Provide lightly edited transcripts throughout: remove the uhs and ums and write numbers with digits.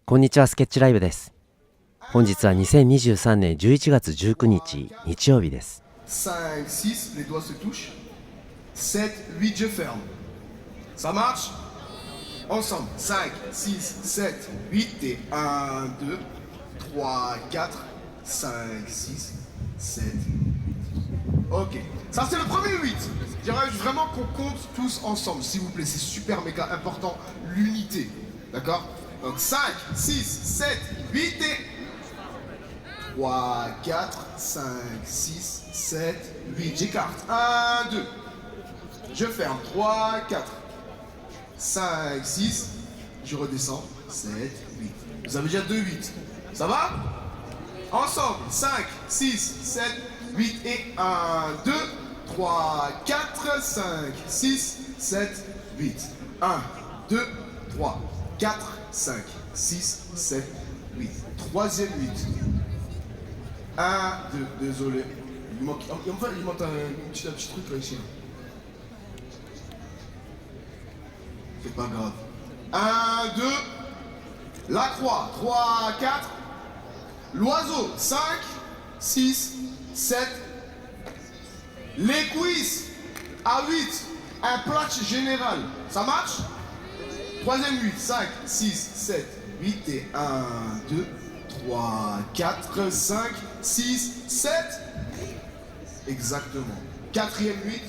こんにちは、スケッチライブです。本日は2023年11月19日、日曜日です。5, 6, les doigts se touchent. 7, 8, je ferme. Ça marche? Ensemble. 5, 6, 7, 8 et 1, 2, 3, 4, 5, 6, 7, 8. Ok. Ça, c'est le premier 8. J'aimerais vraiment qu'on compte tous ensemble, s'il vous plaît. C'est super méga important, l'unité. D'accord? Donc 5, 6, 7, 8 et 3, 4, 5, 6, 7, 8. J'écarte. 1, 2. Je ferme. 3, 4, 5, 6. Je redescends. 7, 8. Vous avez déjà 2 8. Ça va? Ensemble. 5, 6, 7, 8 et 1, 2, 3, 4, 5, 6, 7, 8. 1, 2, 3, 4, 5, 6, 7, 8. Troisième 8. 1, 2, désolé. Il manque un petit truc là ici. C'est pas grave. 1, 2. La croix. 3, 4. L'oiseau. 5, 6, 7. Les cuisses. À 8. Un platch général. Ça marche? Troisième 8. 5, 6, 7, 8 et 1, 2, 3, 4, 5, 6, 7. Exactement. Quatrième 8.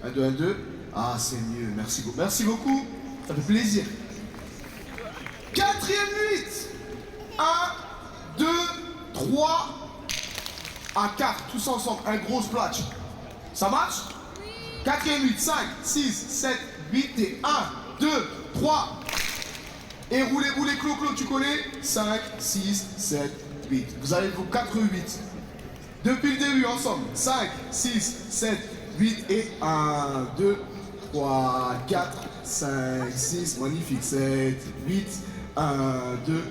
Un, deux, un, deux. Ah, c'est mieux. Merci beaucoup. Merci beaucoup. Ça fait plaisir. Quatrième 8. 1, 2, 3, à 4, tous ensemble, un gros splash. Ça marche? Quatrième 8, 5, 6, 7, 8 et 1, 2, 3. Et roulez, clos, tu connais? 5, 6, 7, 8. Vous avez vos 4 8. Depuis le début, ensemble. 5, 6, 7, 8 et 1, 2, 3, 4, 5, 6. Magnifique. 7, 8, 1, 2,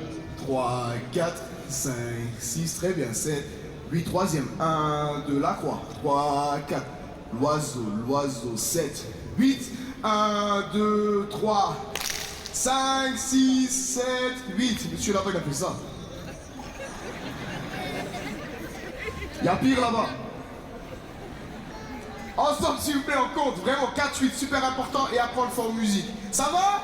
3, 4, 5, 6. Très bien. 7, 8, troisième. 1, 2, la croix. 3, 4. L'oiseau. 7, 8. 1, 2, 3, 5, 6, 7, 8. Monsieur là-bas, il a fait ça. Il y a pire là-bas. Ensemble, s'il vous plaît, on compte. Vraiment, 4, 8, super important. Et après, on le fait en musique. Ça va?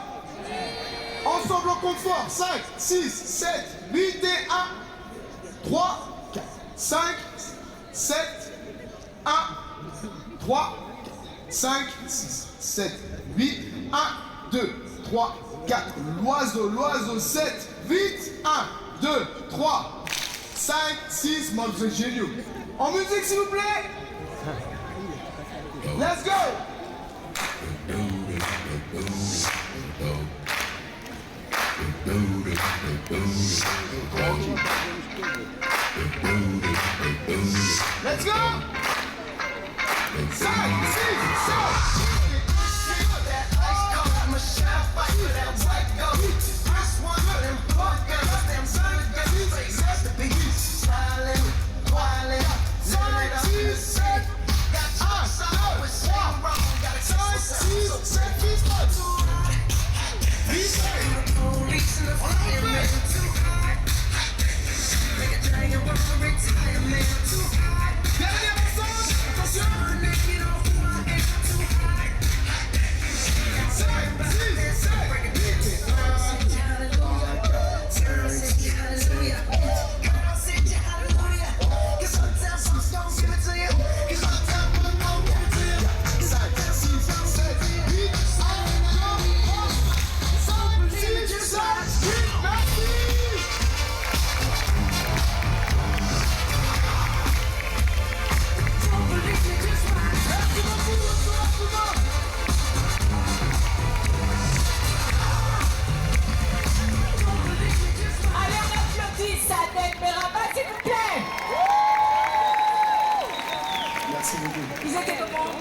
Ensemble, on compte fort. 5, 6, 7, 8 et 1. 3, 4, 5, 7, 1, 3, 5, 6, 7, 8, 1, 2, 3, 4. L'oiseau, 7, 8, 1, 2, 3, 5, 6. Moi, vous êtes géniaux. En musique, s'il vous plaît. Let's go. Let's go. 5, 6, 7. Ils étaient comment?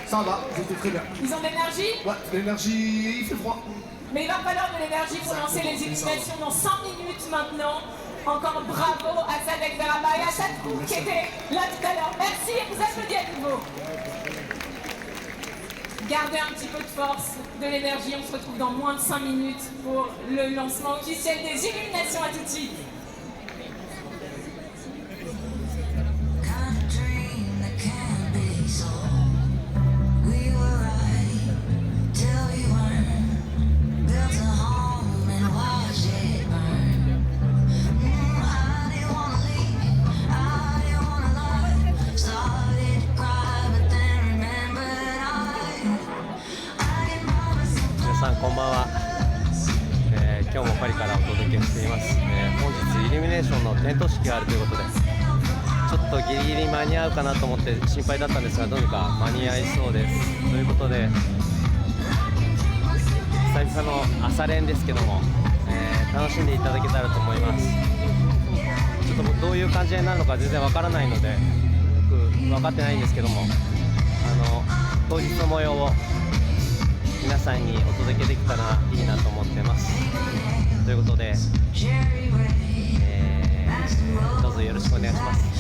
Ça va, ils étaient très bien. Ils ont de l'énergie? Ouais, l'énergie, il fait froid. Mais il va falloir de l'énergie pour lancer les éliminations dans 5 minutes maintenant. Encore bravo à Sadek Beraba et à Sadkou qui était là tout à l'heure. Merci et vous applaudissez à nouveau. Gardez un petit peu de force, de l'énergie. On se retrouve dans moins de 5 minutes pour le lancement officiel des illuminations. À tout de suite.こんばんは、今日もパリからお届けしています、本日イルミネーションの点灯式があるということでちょっとギリギリ間に合うかなと思って心配だったんですがどうにか間に合いそうですということで久々の朝練ですけども、楽しんでいただけたらと思いますちょっとどういう感じになるのか全然わからないのでよく分かってないんですけども当日の模様を皆さんにお届けできたらいいなと思ってますということで、どうぞよろしくお願いします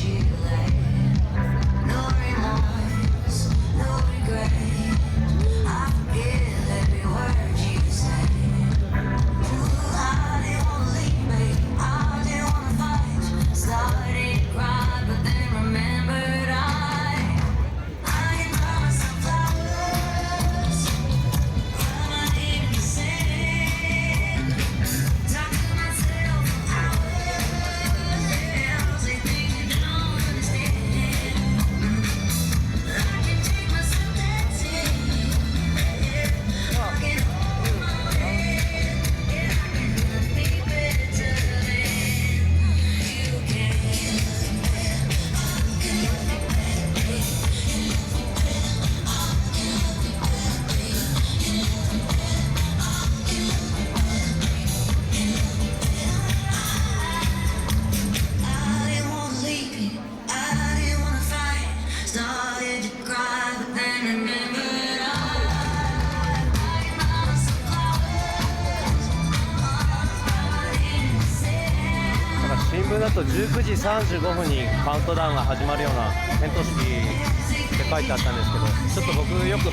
新聞だと19時35分にカウントダウンが始まるような点灯式って書いてあったんですけどちょっと僕よく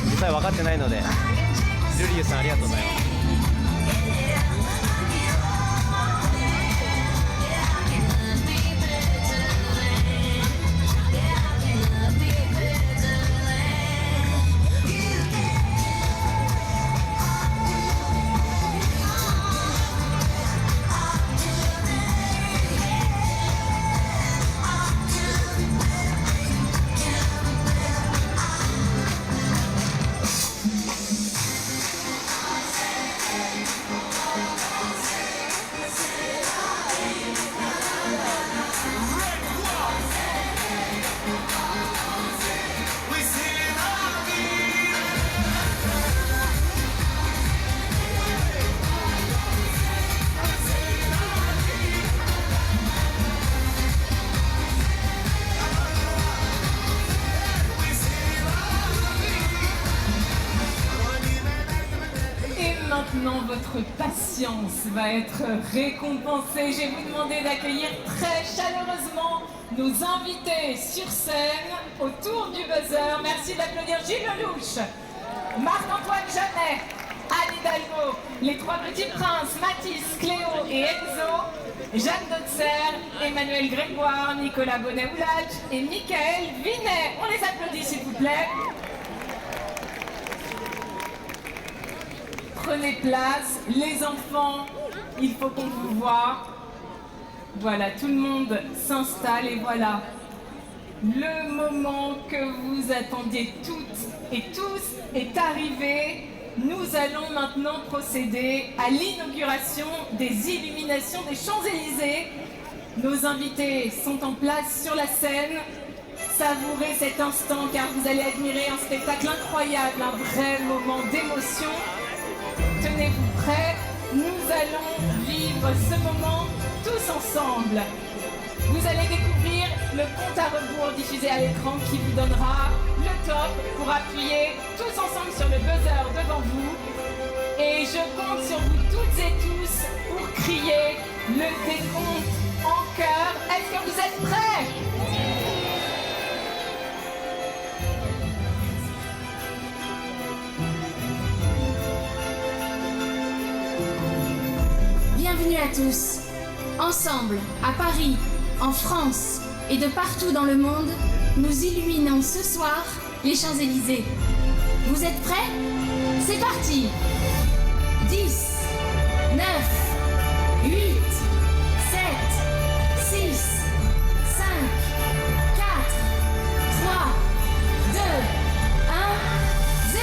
実際分かってないのでジュリーさんありがとうございます。Maintenant, votre patience va être récompensée. Je vais vous demander d'accueillir très chaleureusement nos invités sur scène autour du buzzer. Merci d'applaudir Gilles Lelouch, Marc-Antoine Jeannet, Anne Hidalgo, les trois petits princes, Mathis, Cléo et Enzo, Jeanne Dotzer, Emmanuel Grégoire, Nicolas Bonnet-Oulage et Michael Vinet. On les applaudit s'il vous plaît. Prenez place, les enfants, il faut qu'on vous voie. Voilà, tout le monde s'installe et voilà. Le moment que vous attendiez toutes et tous est arrivé. Nous allons maintenant procéder à l'inauguration des illuminations des Champs-Élysées. Nos invités sont en place sur la scène. Savourez cet instant car vous allez admirer un spectacle incroyable, un vrai moment d'émotion. Tenez-vous prêts, nous allons vivre ce moment tous ensemble. Vous allez découvrir le compte à rebours diffusé à l'écran qui vous donnera le top pour appuyer tous ensemble sur le buzzer devant vous. Et je compte sur vous toutes et tous pour crier Le décompte en chœur. Est-ce que vous êtes prêts? Bienvenue à tous. Ensemble, à Paris, en France et de partout dans le monde, nous illuminons ce soir les Champs-Élysées. Vous êtes prêts? C'est parti! 10, 9, 8, 7, 6, 5, 4, 3, 2, 1, 0!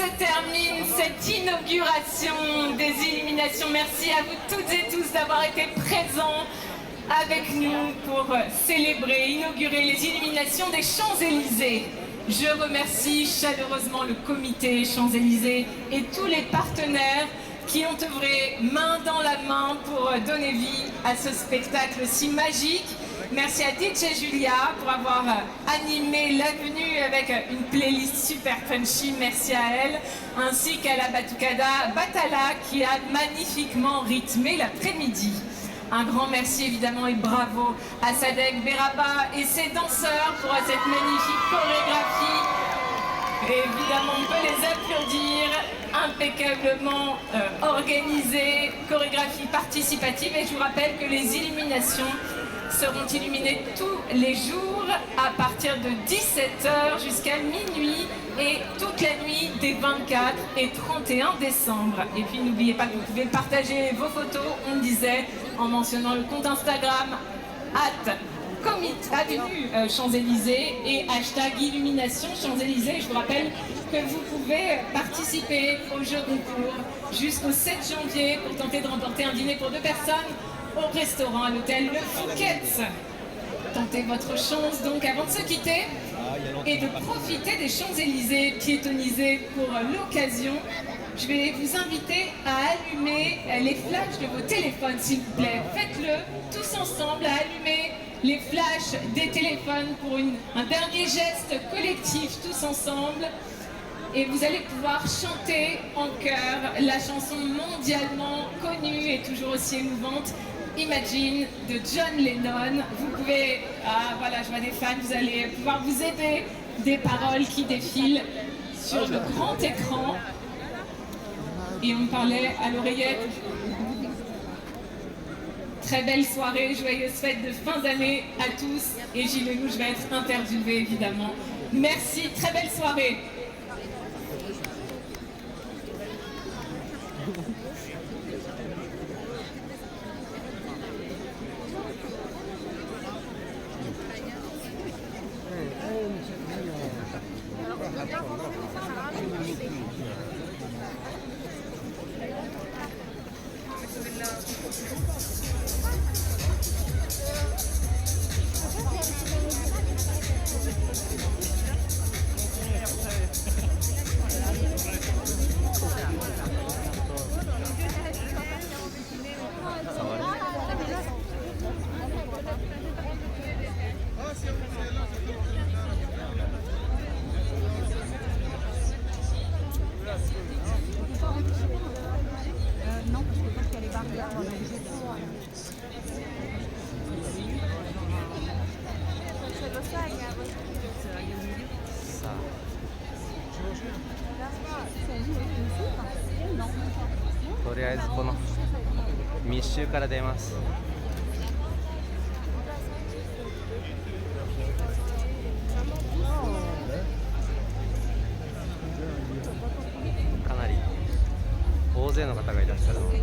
se termine cette inauguration des Illuminations. Merci à vous toutes et tous d'avoir été présents avec nous pour célébrer, inaugurer les Illuminations des Champs-Élysées. Je remercie chaleureusement le comité Champs-Élysées et tous les partenaires qui ont œuvré main dans la main pour donner vie à ce spectacle si magique. Merci à DJ Julia pour avoir animé l'avenue avec une playlist super punchy, merci à elle, ainsi qu'à la Batucada Batala qui a magnifiquement rythmé l'après-midi. Un grand merci évidemment et bravo à Sadek Beraba et ses danseurs pour cette magnifique chorégraphie. Et évidemment, on peut les applaudir, impeccablement organisée, chorégraphie participative. Et je vous rappelle que les illuminations seront illuminées tous les jours à partir de 17h jusqu'à minuit et toute la nuit des 24 et 31 décembre. Et puis n'oubliez pas que vous pouvez partager vos photos, on le disait, en mentionnant le compte Instagram Avenue Champs-Élysées et hashtag Illumination Champs-Élysées. Je vous rappelle que vous pouvez participer au jeu concours jusqu'au 7 janvier pour tenter de remporter un dîner pour 2 personnes au restaurant à l'hôtel Le Fouquet's. Tentez votre chance donc avant de se quitter et de profiter des Champs-Élysées piétonnisés pour l'occasion. Je vais vous inviter à allumer les flashs de vos téléphones, s'il vous plaît. Faites-le tous ensemble, à allumer les flashs des téléphones pour un dernier geste collectif, tous ensemble. Et vous allez pouvoir chanter en chœur la chanson mondialement connue et toujours aussi émouvante, Imagine de John Lennon. Vous pouvez, voilà, je vois des fans, vous allez pouvoir vous aider des paroles qui défilent sur le grand écran. Et on parlait à l'oreillette. Très belle soirée, joyeuse fête de fin d'année à tous. Et Gilles Lelouch va être interviewé évidemment. Merci, très belle soirée. Non, parce que quand il y a les barrières, on est obligé de...とりあえずこの密集から出ます。かなり大勢の方がいらっしゃるので。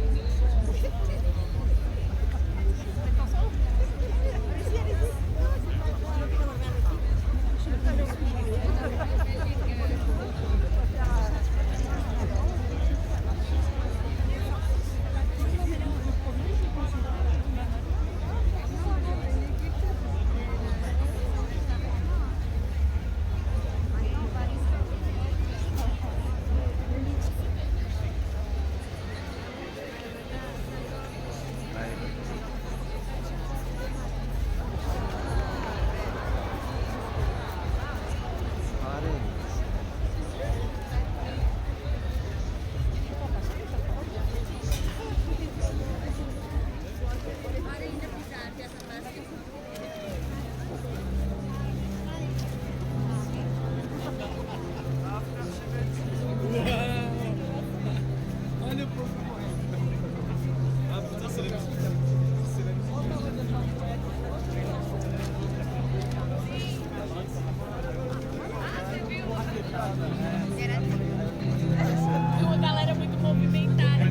Uma galera muito movimentada.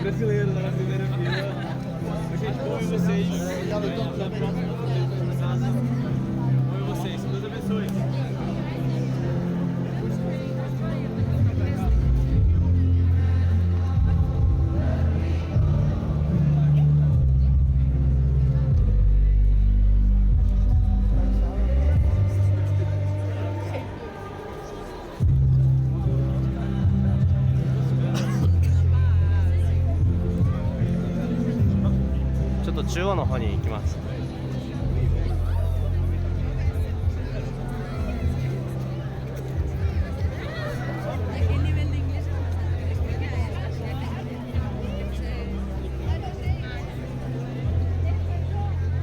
Brasileiro, na primeira fila. Gente, bom em vocês. Bom em vocês. Deus abençoe.ちょっと中央の方に行きます。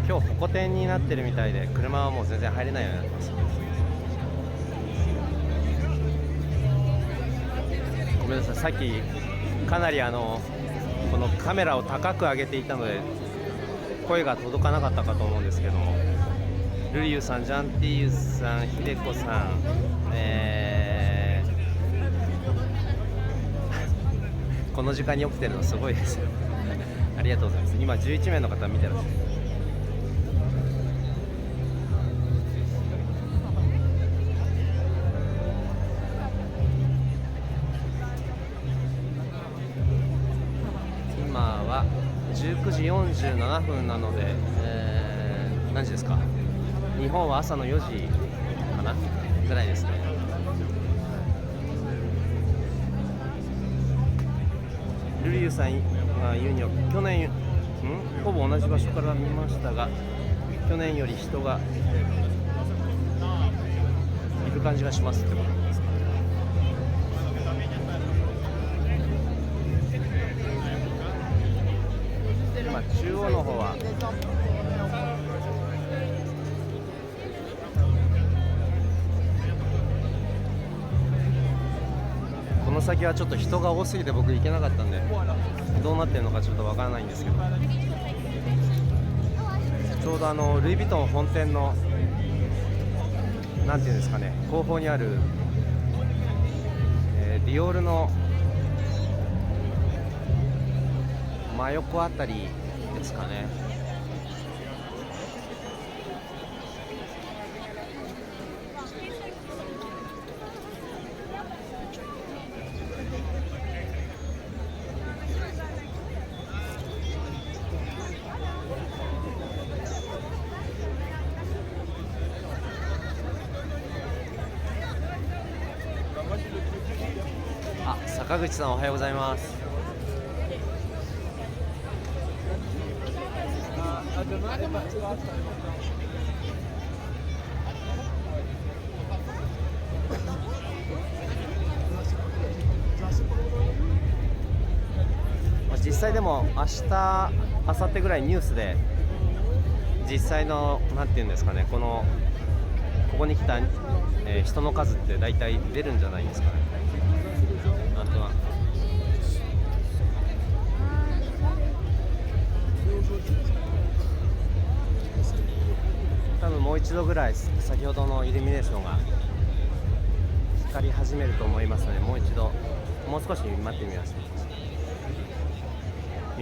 今日ホコ天になってるみたいで車はもう全然入れないようになってます。ごめんなさい、さっきかなりこのカメラを高く上げていたので声が届かなかったかと思うんですけども、ルリュウさん、ジャンティーユさん、ヒデコさん、この時間に起きてるのすごいですよありがとうございます。今11名の方見てらっしゃる。9時47分なので、何時ですか。日本は朝の4時かなぐらいですね。ルリュウさんが言うには去年ほぼ同じ場所から見ましたが、去年より人がいる感じがしますってことですかね。今中央の方はこの先はちょっと人が多すぎて僕行けなかったんで、どうなってるのかちょっとわからないんですけど、ちょうどルイ・ヴィトン本店のなんていうんですかね、後方にある、ディオールの真横あたりですかね。坂口さんおはようございます。実際でも明日、明後日ぐらいニュースで実際のなんていうんですかね、ここに来た、人の数って大体出るんじゃないですかね。あとは多分もう一度ぐらい先ほどのイルミネーションが光り始めると思いますので、もう一度もう少し待ってみ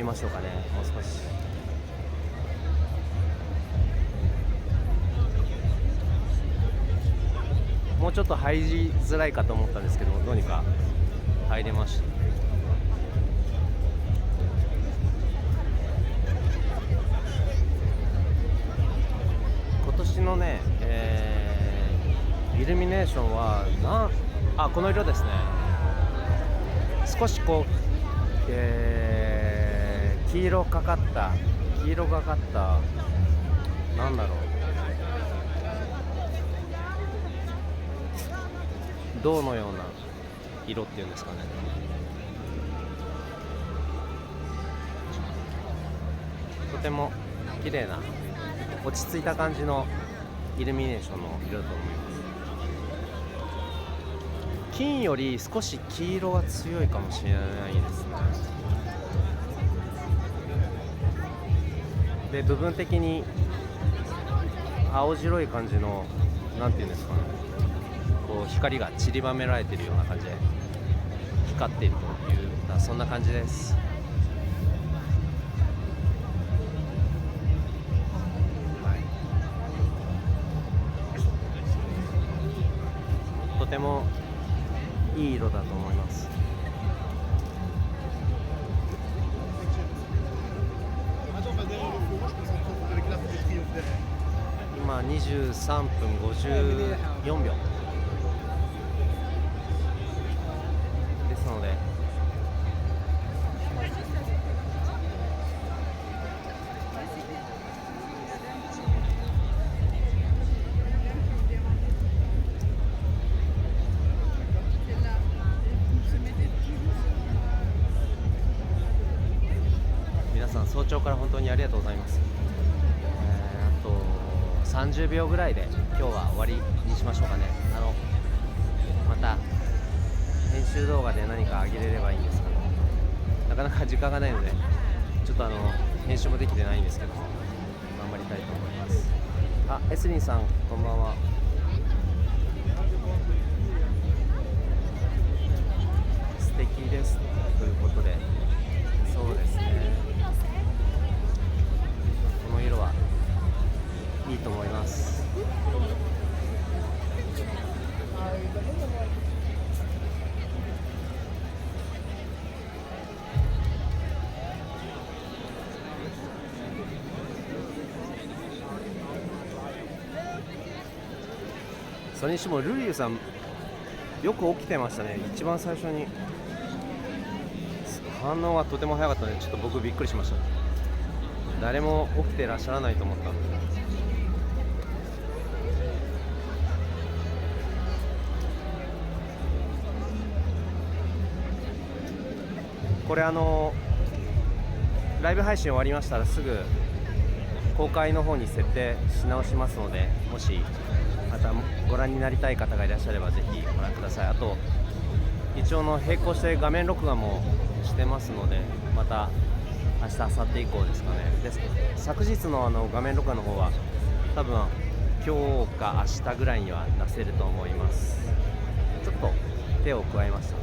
ましょうかね。もう少しもうちょっと入りづらいかと思ったんですけども、どうにか入れました。今年のね、イルミネーションはこの色ですね。少しこう、黄色がかったなんだろう、銅のような色っていうんですかね。とても綺麗な落ち着いた感じのイルミネーションの色だと思います。金より少し黄色が強いかもしれないですね。で、部分的に青白い感じのなんていうんですかね、こう光が散りばめられているような感じで光っているという、そんな感じです。とてもいい色だと思います。今23分54秒ですので、皆さん早朝から本当にありがとうございます。あと30秒ぐらいで今日は終わりにしましょうかね。また編集動画で何か上げれればいいんですが、なかなか時間がないのでちょっと編集もできてないんですけども、頑張りたいと思います。エスリンさんこんばんは。素敵ですということで、そうですね、この色はいいと思います。それにしてもルリューさんよく起きてましたね。一番最初に反応がとても早かったので、ちょっと僕びっくりしました。誰も起きてらっしゃらないと思ったので。これライブ配信終わりましたらすぐ公開の方に設定し直しますので、もしまたご覧になりたい方がいらっしゃればぜひご覧ください。あと一応並行して画面録画もしてますので、また明日明後日以降ですかね。で昨日の画面録画の方は多分今日か明日ぐらいには出せると思います。ちょっと手を加えました。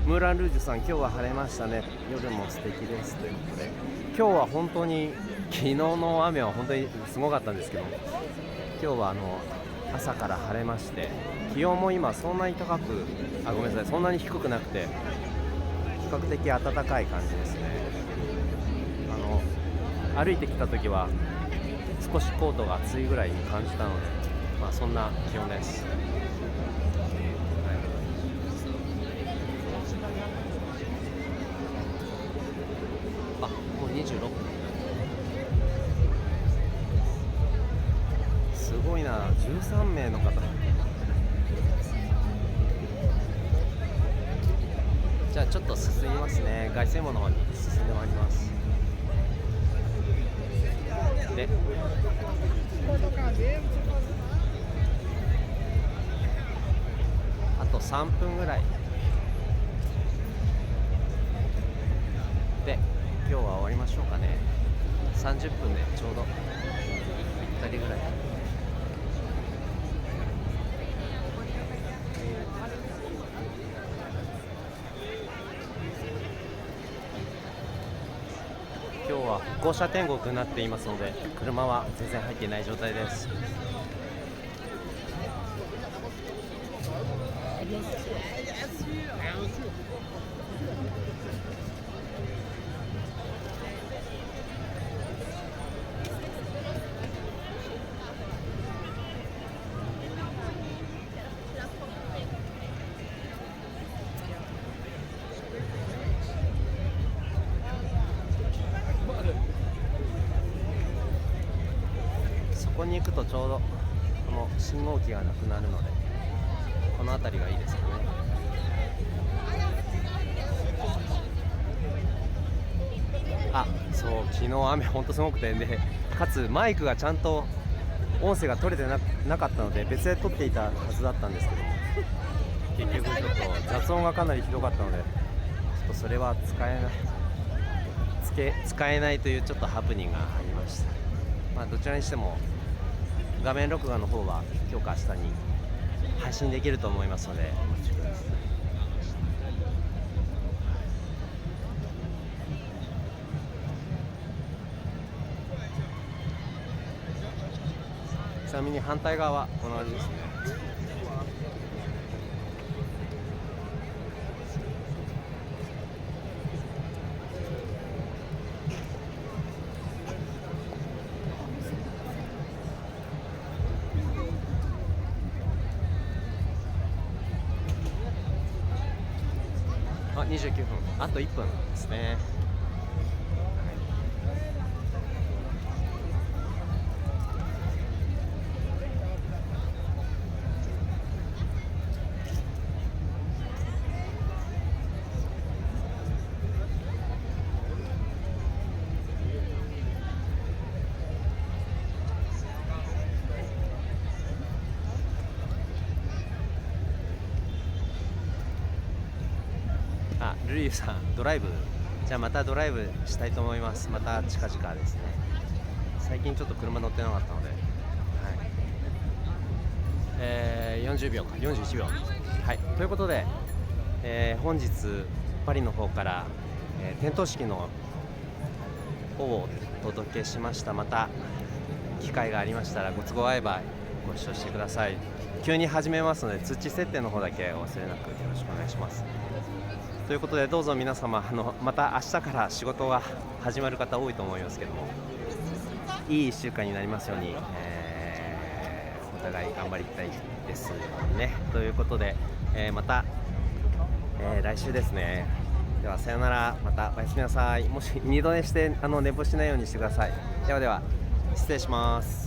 ムーランルージュさん、今日は晴れましたね。夜も素敵ですということで、今日は本当に昨日の雨は本当にすごかったんですけど、今日は朝から晴れまして、気温も今そんなに高くごめんなさい、そんなに低くなくて比較的暖かい感じですね。歩いてきた時は少しコートが暑いぐらいに感じたので、そんな気温です。もう26分。すごいな、13名の方。じゃあちょっと進みますね。凱旋門の方に進んでまいります。であと3分ぐらいで今日は終わりましょうかね。30分でちょうどぴったりぐらい。今日は歩行者天国になっていますので、車は全然入っていない状態です。そこに行くとちょうどこの信号機がなくなるので、この辺りがいいですよね。そう、昨日雨ほんとすごくて、でかつマイクがちゃんと音声が取れてなかったので別で撮っていたはずだったんですけども、結局ちょっと雑音がかなりひどかったので、ちょっとそれは使えないというちょっとハプニングがありました。どちらにしても画面録画の方は今日か明日に配信できると思いますので、ちなみに反対側は同じですね。29分、あと1分ですね。ルリューさん、ドライブ、じゃあまたドライブしたいと思います。また近々ですね。最近ちょっと車乗ってなかったので、40秒か41秒、ということで、本日パリの方から、点灯式の方をお届けしました。また機会がありましたらご都合合えばご視聴してください。急に始めますので通知設定の方だけお忘れなくよろしくお願いします。ということで、どうぞ皆様また明日から仕事が始まる方多いと思いますけども、いい1週間になりますように、互い頑張りたいですね。ということで、また、来週ですね。ではさよなら、またおやすみなさい。もし二度寝して寝坊しないようにしてください。ではでは失礼します。